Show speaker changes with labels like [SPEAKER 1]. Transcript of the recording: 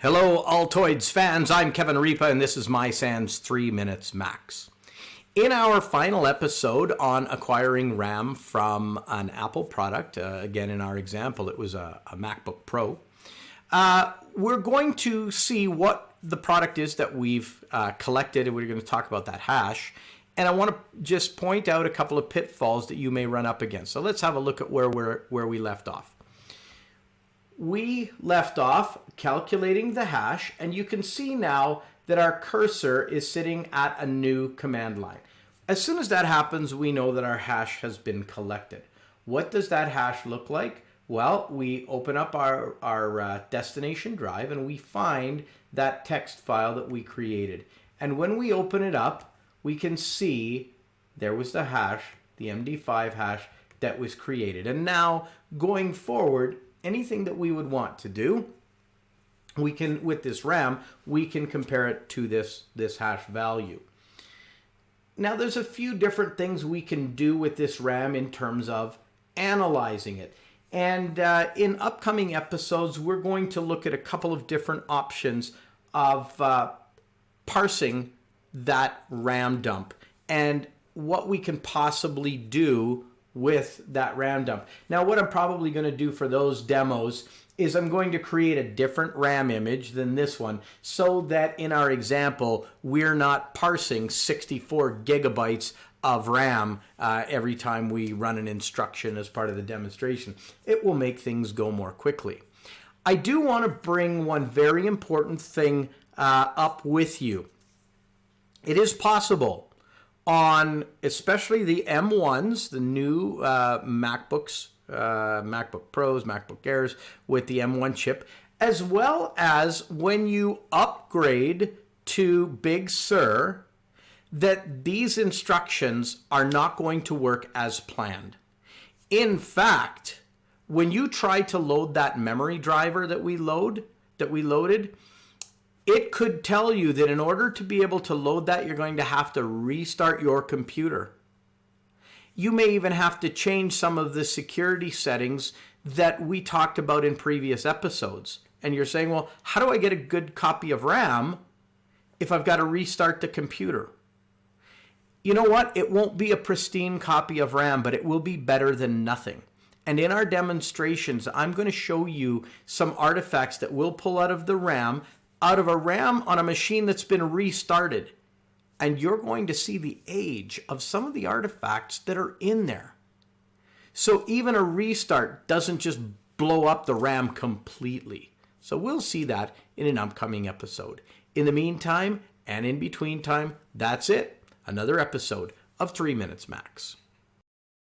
[SPEAKER 1] Hello, Altoids fans. I'm Kevin Ripa, and this is my Sans 3 Minutes Max. In our final episode on acquiring RAM from an Apple product, again, in our example, it was a MacBook Pro, we're going to see what the product is that we've collected, and we're going to talk about that hash. And I want to just point out a couple of pitfalls that you may run up against. So let's have a look at where we left off. We left off calculating the hash, and you can see now that our cursor is sitting at a new command line. As soon as that happens, we know that our hash has been collected. What does that hash look like? Well, we open up our destination drive and we find that text file that we created. And when we open it up, we can see there was the hash, the MD5 hash that was created. And now going forward, anything that we would want to do, we can, with this RAM, we can compare it to this hash value. Now there's a few different things we can do with this RAM in terms of analyzing it. And in upcoming episodes, we're going to look at a couple of different options of parsing that RAM dump and what we can possibly do with that RAM dump. Now, what I'm probably going to do for those demos is I'm going to create a different RAM image than this one so that in our example, we're not parsing 64 gigabytes of RAM every time we run an instruction as part of the demonstration. It will make things go more quickly. I do want to bring one very important thing up with you. It is possible on especially the M1s, the new MacBooks, MacBook Pros, MacBook Airs with the M1 chip, as well as when you upgrade to Big Sur, that these instructions are not going to work as planned. In fact, when you try to load that memory driver that we loaded, it could tell you that in order to be able to load that, you're going to have to restart your computer. You may even have to change some of the security settings that we talked about in previous episodes. And you're saying, well, how do I get a good copy of RAM if I've got to restart the computer? You know what? It won't be a pristine copy of RAM, but it will be better than nothing. And in our demonstrations, I'm going to show you some artifacts that we'll pull out of the RAM, out of a RAM on a machine that's been restarted. And you're going to see the age of some of the artifacts that are in there. So even a restart doesn't just blow up the RAM completely. So we'll see that in an upcoming episode. In the meantime, and in between time, that's it. Another episode of 3 Minutes Max.